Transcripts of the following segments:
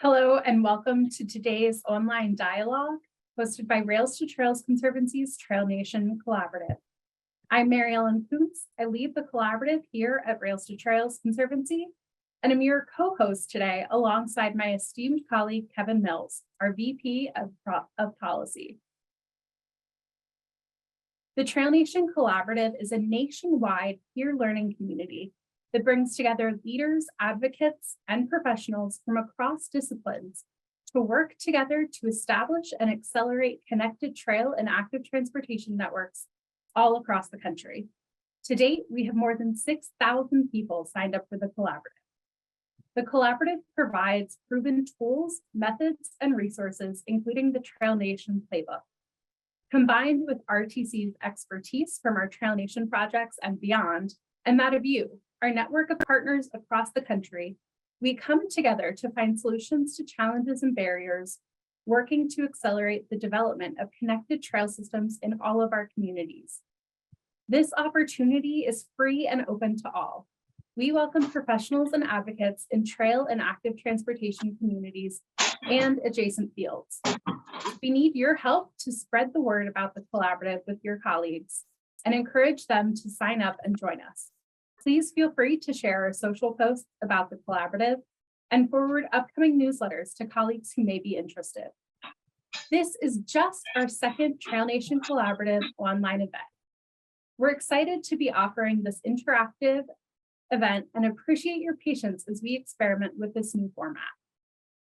Hello and welcome to today's online dialogue hosted by Rails to Trails Conservancy's TrailNation Collaborative. I'm Mary Ellen Kuntz. I lead the collaborative here at Rails to Trails Conservancy, and I'm your co-host today alongside my esteemed colleague, Kevin Mills, our VP of Policy. The TrailNation Collaborative is a nationwide peer learning community that brings together leaders, advocates, and professionals from across disciplines to work together to establish and accelerate connected trail and active transportation networks all across the country. To date, we have more than 6,000 people signed up for the collaborative. The collaborative provides proven tools, methods, and resources, including the TrailNation playbook. Combined with RTC's expertise from our TrailNation projects and beyond, and that of you, our network of partners across the country, we come together to find solutions to challenges and barriers, working to accelerate the development of connected trail systems in all of our communities. This opportunity is free and open to all. We welcome professionals and advocates in trail and active transportation communities and adjacent fields. We need your help to spread the word about the collaborative with your colleagues and encourage them to sign up and join us. Please feel free to share our social posts about the collaborative and forward upcoming newsletters to colleagues who may be interested. This is just our second TrailNation Collaborative online event. We're excited to be offering this interactive event and appreciate your patience as we experiment with this new format.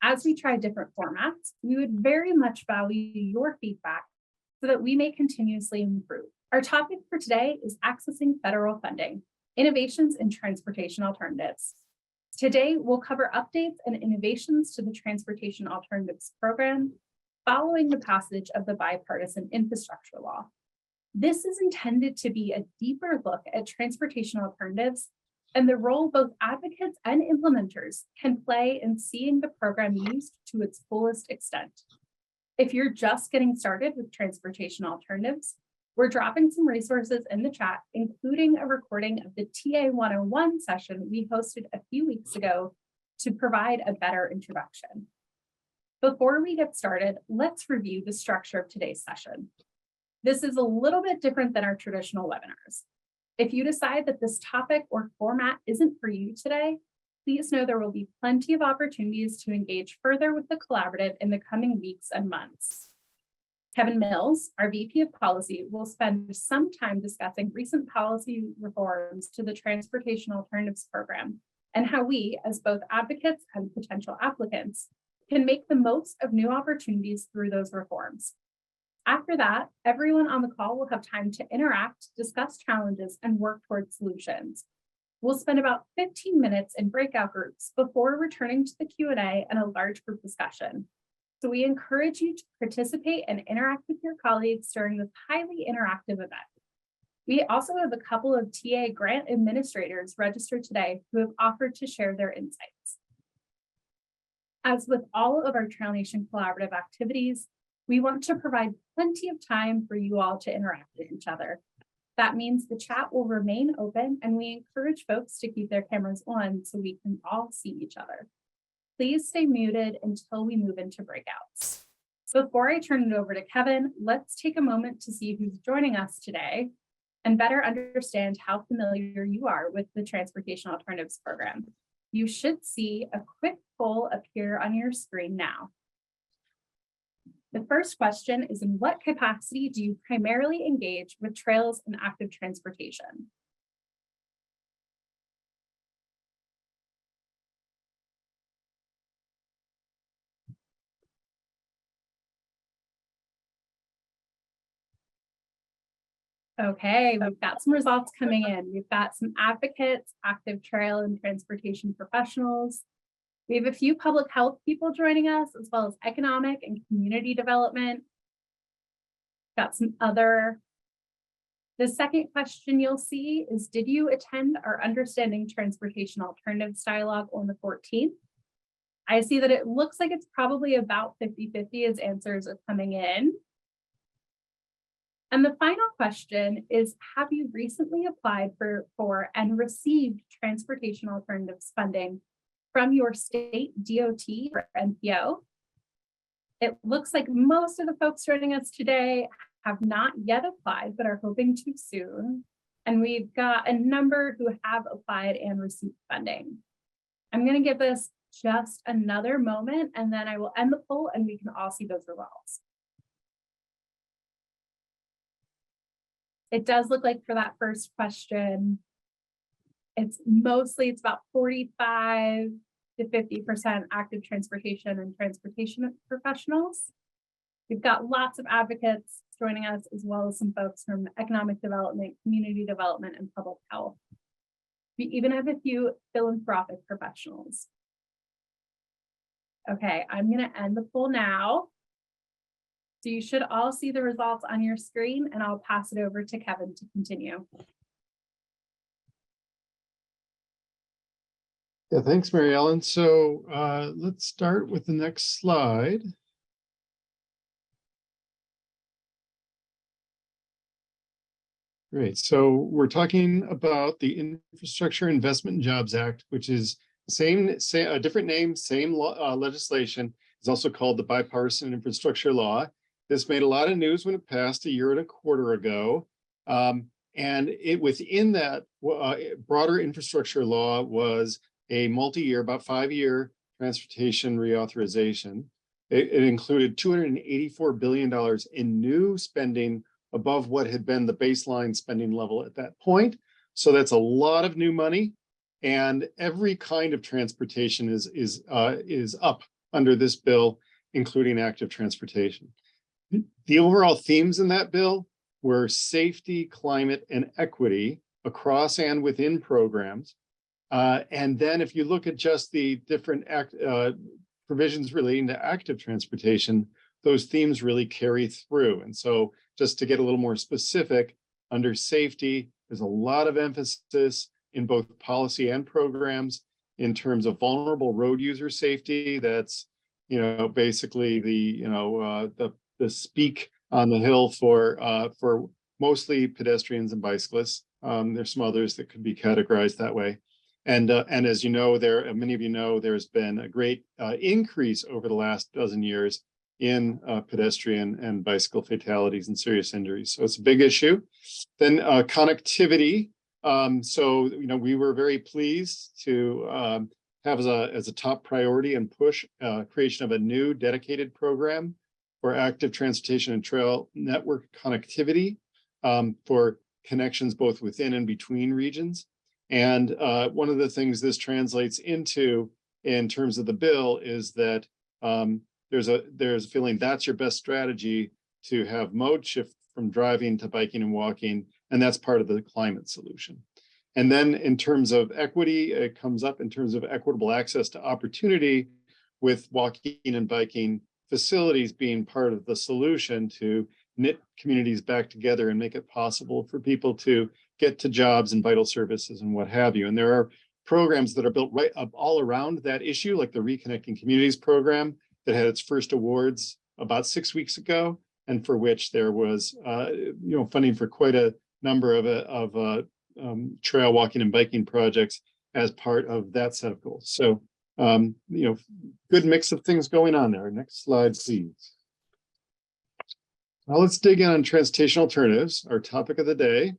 As we try different formats, we would very much value your feedback so that we may continuously improve. Our topic for today is accessing federal funding. Innovations in transportation alternatives. Today, we'll cover updates and innovations to the Transportation Alternatives Program following the passage of the Bipartisan Infrastructure Law. This is intended to be a deeper look at transportation alternatives and the role both advocates and implementers can play in seeing the program used to its fullest extent. If you're just getting started with transportation alternatives, we're dropping some resources in the chat, including a recording of the TA 101 session we hosted a few weeks ago to provide a better introduction. Before we get started, let's review the structure of today's session. This is a little bit different than our traditional webinars. If you decide that this topic or format isn't for you today, please know there will be plenty of opportunities to engage further with the collaborative in the coming weeks and months. Kevin Mills, our VP of Policy, will spend some time discussing recent policy reforms to the Transportation Alternatives Program and how we, as both advocates and potential applicants, can make the most of new opportunities through those reforms. After that, everyone on the call will have time to interact, discuss challenges, and work towards solutions. We'll spend about 15 minutes in breakout groups before returning to the Q&A and a large group discussion. So we encourage you to participate and interact with your colleagues during this highly interactive event. We also have a couple of TA grant administrators registered today who have offered to share their insights. As with all of our TrailNation Collaborative activities, we want to provide plenty of time for you all to interact with each other. That means the chat will remain open and we encourage folks to keep their cameras on so we can all see each other. Please stay muted until we move into breakouts. Before I turn it over to Kevin, let's take a moment to see who's joining us today and better understand how familiar you are with the Transportation Alternatives Program. You should see a quick poll appear on your screen now. The first question is, in what capacity do you primarily engage with trails and active transportation? Okay, we've got some results coming in. We've got some advocates, active trail and transportation professionals. We have a few public health people joining us, as well as economic and community development. Got some other. The second question you'll see is, did you attend our Understanding Transportation Alternatives dialogue on the 14th? I see that it looks like it's probably about 50-50 as answers are coming in. And the final question is, have you recently applied for and received transportation alternatives funding from your state DOT or NPO. It looks like most of the folks joining us today have not yet applied, but are hoping to soon. And we've got a number who have applied and received funding. I'm going to give this just another moment, and then I will end the poll and we can all see those results. It does look like for that first question, it's about 45 to 50% active transportation and transportation professionals. We've got lots of advocates joining us, as well as some folks from economic development, community development, and public health. We even have a few philanthropic professionals. Okay, I'm going to end the poll now. So you should all see the results on your screen, and I'll pass it over to Kevin to continue. Yeah, thanks, Mary Ellen. So let's start with the next slide. Great. So we're talking about the Infrastructure Investment and Jobs Act, which is a different name, same legislation. It's also called the Bipartisan Infrastructure Law. This made a lot of news when it passed a year and a quarter ago. And within that broader infrastructure law was a multi-year, about 5-year transportation reauthorization. It included $284 billion in new spending above what had been the baseline spending level at that point. So that's a lot of new money, and every kind of transportation is up under this bill, including active transportation. The overall themes in that bill were safety, climate, and equity across and within programs. And then if you look at just the different provisions relating to active transportation, those themes really carry through. And so just to get a little more specific, under safety, there's a lot of emphasis in both policy and programs in terms of vulnerable road user safety. That's, basically the speak on the hill for mostly pedestrians and bicyclists. There's some others that could be categorized that way. And as you know, many of you know, there's been a great increase over the last dozen years in pedestrian and bicycle fatalities and serious injuries. So it's a big issue. Then connectivity. So we were very pleased to have as a top priority and push creation of a new dedicated program for active transportation and trail network connectivity for connections both within and between regions. And one of the things this translates into in terms of the bill is that there's a feeling that's your best strategy to have mode shift from driving to biking and walking, and that's part of the climate solution. And then in terms of equity, it comes up in terms of equitable access to opportunity, with walking and biking facilities being part of the solution to knit communities back together and make it possible for people to get to jobs and vital services and what have you. And there are programs that are built right up all around that issue, like the Reconnecting Communities program that had its first awards about 6 weeks ago, and for which there was funding for quite a number of trail walking and biking projects as part of that set of goals. So good mix of things going on there. Next slide, please. Now let's dig in on transportation alternatives, our topic of the day.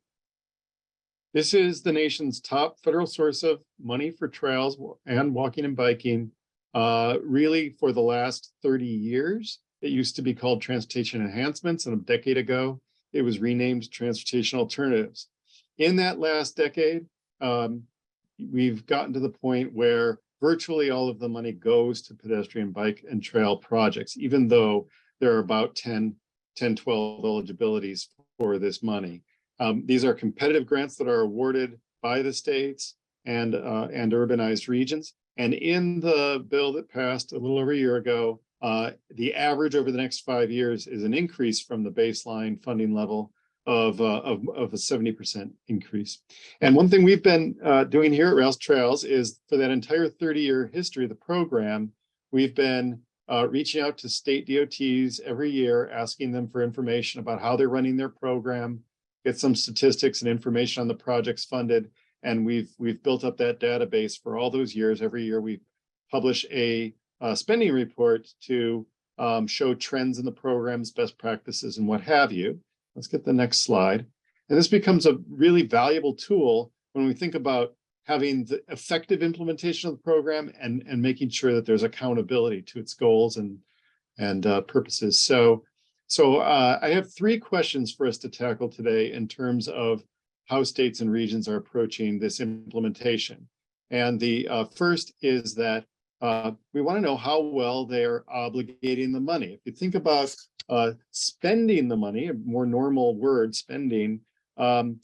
This is the nation's top federal source of money for trails and walking and biking, really for the last 30 years. It used to be called Transportation Enhancements, and a decade ago, it was renamed Transportation Alternatives. In that last decade, we've gotten to the point where virtually all of the money goes to pedestrian, bike, and trail projects, even though there are about 12 eligibilities for this money. These are competitive grants that are awarded by the states and urbanized regions. And in the bill that passed a little over a year ago, the average over the next 5 years is an increase from the baseline funding level of a 70% increase. And one thing we've been doing here at Rails Trails is, for that entire 30-year history of the program, we've been reaching out to state DOTs every year, asking them for information about how they're running their program, get some statistics and information on the projects funded. And we've built up that database for all those years. Every year we publish a spending report to show trends in the programs, best practices, and what have you. Let's get the next slide. And this becomes a really valuable tool when we think about having the effective implementation of the program and making sure that there's accountability to its goals and purposes. So I have 3 questions for us to tackle today in terms of how states and regions are approaching this implementation. And the first is that we want to know how well they're obligating the money. If you think about spending the money, a more normal word, spending, there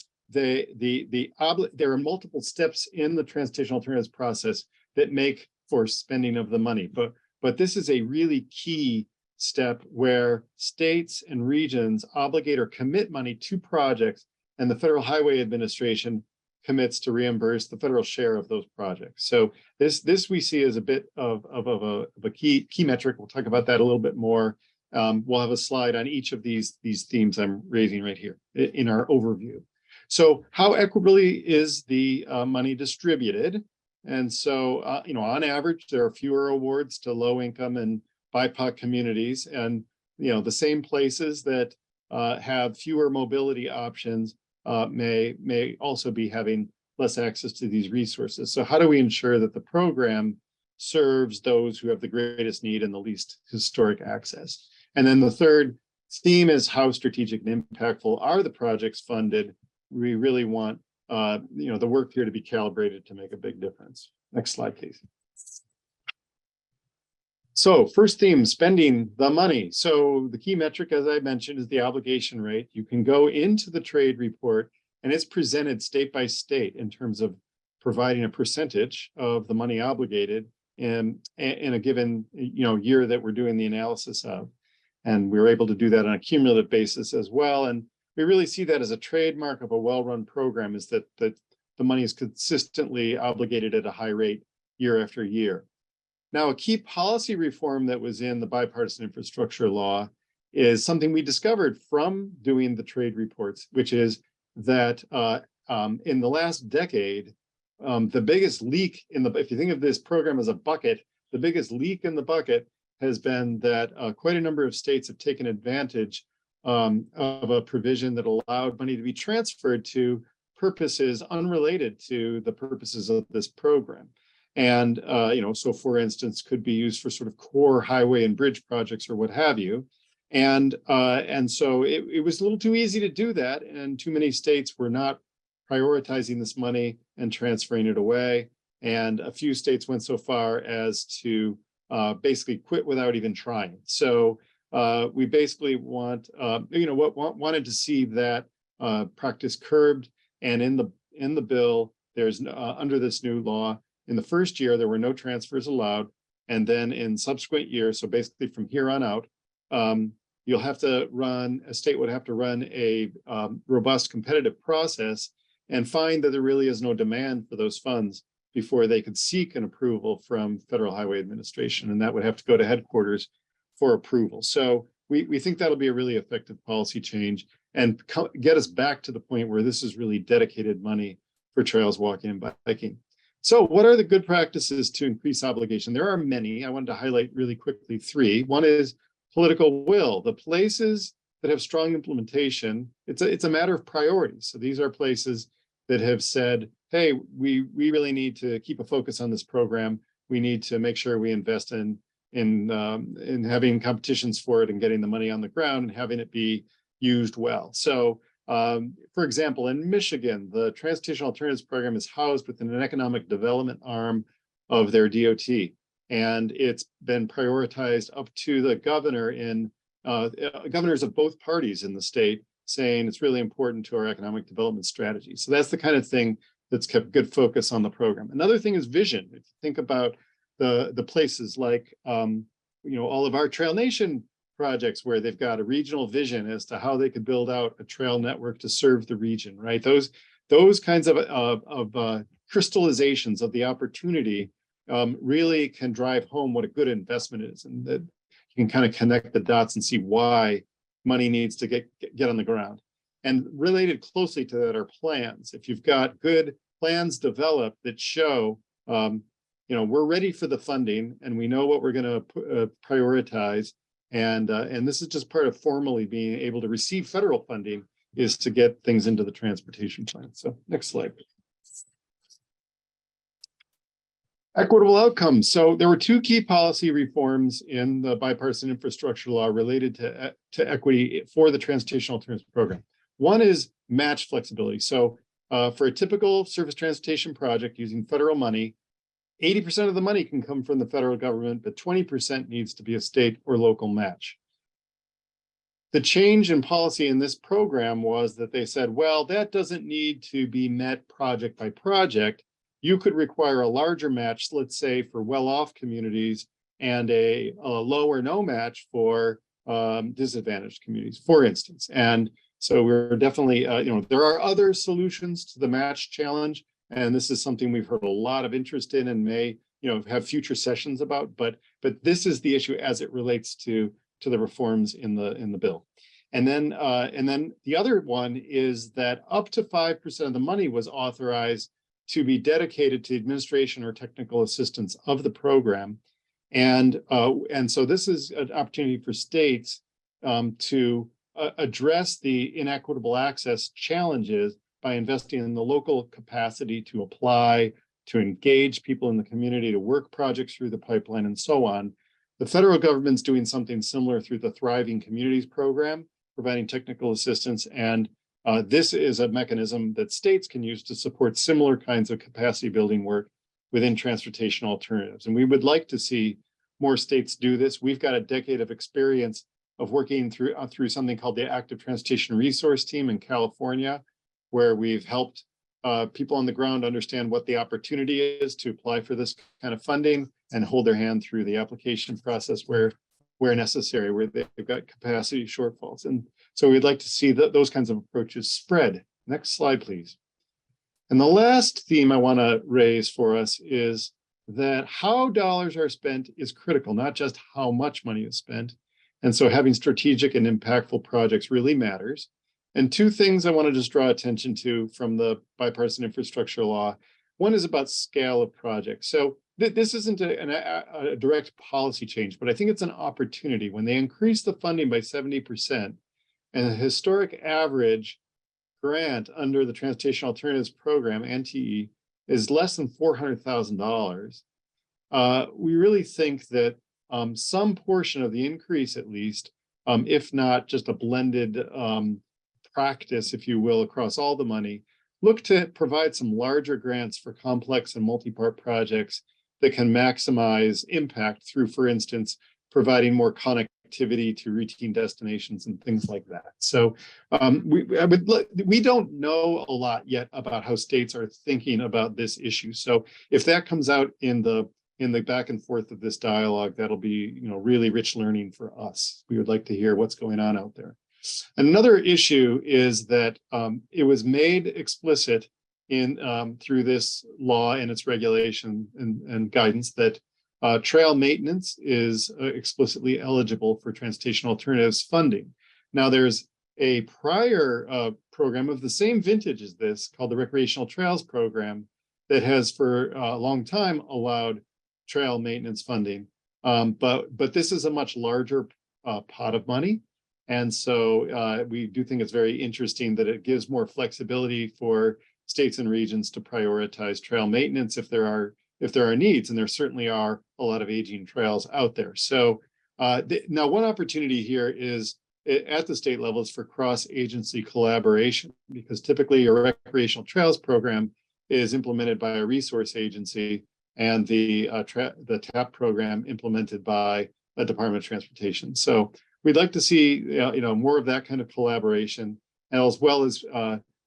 are multiple steps in the transportation alternatives process that make for spending of the money. But this is a really key step where states and regions obligate or commit money to projects, and the Federal Highway Administration commits to reimburse the federal share of those projects. So this we see as a bit of a key metric. We'll talk about that a little bit more. We'll have a slide on each of these themes I'm raising right here in our overview. So how equitably is the money distributed? And so, on average, there are fewer awards to low income and BIPOC communities, and the same places that have fewer mobility options may also be having less access to these resources. So how do we ensure that the program serves those who have the greatest need and the least historic access? And then the third theme is how strategic and impactful are the projects funded? We really want the work here to be calibrated to make a big difference. Next slide, please. So first theme, spending the money. So the key metric, as I mentioned, is the obligation rate. You can go into the trade report and it's presented state by state in terms of providing a percentage of the money obligated in a given year that we're doing the analysis of. And we were able to do that on a cumulative basis as well. And we really see that as a trademark of a well-run program, is that the money is consistently obligated at a high rate year after year. Now, a key policy reform that was in the bipartisan infrastructure law is something we discovered from doing the trade reports, which is that in the last decade, the biggest leak if you think of this program as a bucket, the biggest leak in the bucket has been that quite a number of states have taken advantage of a provision that allowed money to be transferred to purposes unrelated to the purposes of this program. And, so for instance, could be used for sort of core highway and bridge projects or what have you. And so it was a little too easy to do that. And too many states were not prioritizing this money and transferring it away. And a few states went so far as to basically quit without even trying. So we basically wanted to see that practice curbed. And in the bill, there's under this new law, in the first year, there were no transfers allowed. And then in subsequent years, so basically from here on out, a state would have to run a robust competitive process and find that there really is no demand for those funds before they could seek an approval from Federal Highway Administration. And that would have to go to headquarters for approval. So we think that'll be a really effective policy change and get us back to the point where this is really dedicated money for trails, walking, and biking. So what are the good practices to increase obligation? There are many. I wanted to highlight really quickly 3. One is political will. The places that have strong implementation, it's a matter of priorities. So these are places that have said, hey, we really need to keep a focus on this program. We need to make sure we invest in having competitions for it and getting the money on the ground and having it be used well. So for example, in Michigan, the Transportation Alternatives Program is housed within an economic development arm of their DOT. And it's been prioritized up to the governor governors of both parties in the state, saying it's really important to our economic development strategy. So that's the kind of thing that's kept good focus on the program. Another thing is vision. If you think about the places like, all of our TrailNation projects where they've got a regional vision as to how they could build out a trail network to serve the region, right? Those kinds of crystallizations of the opportunity really can drive home what a good investment is, and that you can kind of connect the dots and see why money needs to get on the ground. And related closely to that are plans. If you've got good plans developed that show we're ready for the funding and we know what we're going to prioritize. And this is just part of formally being able to receive federal funding, is to get things into the transportation plan. So next slide. Equitable outcomes. So there were two key policy reforms in the bipartisan infrastructure law related to equity for the transportation alternatives program. One is match flexibility. So for a typical surface transportation project using federal money, 80% of the money can come from the federal government, but 20% needs to be a state or local match. The change in policy in this program was that they said, well, that doesn't need to be met project by project. You could require a larger match, let's say, for well-off communities, and a low or no match for disadvantaged communities, for instance. And so we're definitely, there are other solutions to the match challenge, and this is something we've heard a lot of interest in and may, have future sessions about. But this is the issue as it relates to the reforms in the bill. And then the other one is that up to 5% of the money was authorized to be dedicated to administration or technical assistance of the program. And so this is an opportunity for states to address the inequitable access challenges by investing in the local capacity to apply, to engage people in the community, to work projects through the pipeline, and so on. The federal government's doing something similar through the Thriving Communities program, providing technical assistance. And this is a mechanism that states can use to support similar kinds of capacity building work within transportation alternatives. And we would like to see more states do this. We've got a decade of experience of working through something called the Active Transportation Resource Team in California, where we've helped people on the ground understand what the opportunity is to apply for this kind of funding and hold their hand through the application process where necessary, where they've got capacity shortfalls. And so we'd like to see those kinds of approaches spread. Next slide, please. And the last theme I want to raise for us is that how dollars are spent is critical, not just how much money is spent. And so having strategic and impactful projects really matters. And two things I want to just draw attention to from the bipartisan infrastructure law. One is about scale of projects. So this isn't a direct policy change, but I think it's an opportunity. When they increase the funding by 70%, and the historic average grant under the Transportation Alternatives Program, NTE, is less than $400,000, we really think that some portion of the increase, at least, if not just a blended practice, if you will, across all the money, look to provide some larger grants for complex and multi-part projects that can maximize impact through, for instance, providing more connectivity to routine destinations and things like that. So we don't know a lot yet about how states are thinking about this issue. So if that comes out in the back and forth of this dialogue, that'll be really rich learning for us. We would like to hear what's going on out there. Another issue is that it was made explicit in through this law and its regulation and guidance that trail maintenance is explicitly eligible for transportation alternatives funding. Now, there's a prior program of the same vintage as this called the Recreational Trails Program that has for a long time allowed trail maintenance funding. But this is a much larger pot of money. And so we do think it's very interesting that it gives more flexibility for states and regions to prioritize trail maintenance if there are needs, and there certainly are a lot of aging trails out there. So now one opportunity here is at the state levels for cross-agency collaboration, because typically a recreational trails program is implemented by a resource agency, and the TAP program implemented by a Department of Transportation. So we'd like to see more of that kind of collaboration, and as well as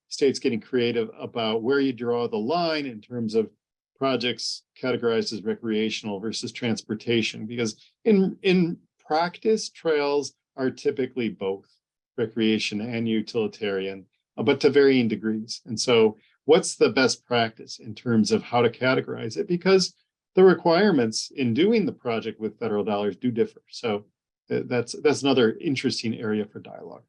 states getting creative about where you draw the line in terms of projects categorized as recreational versus transportation, because in practice, trails are typically both recreation and utilitarian, but to varying degrees. And so what's the best practice in terms of how to categorize it? Because the requirements in doing the project with federal dollars do differ. So that's another interesting area for dialogue.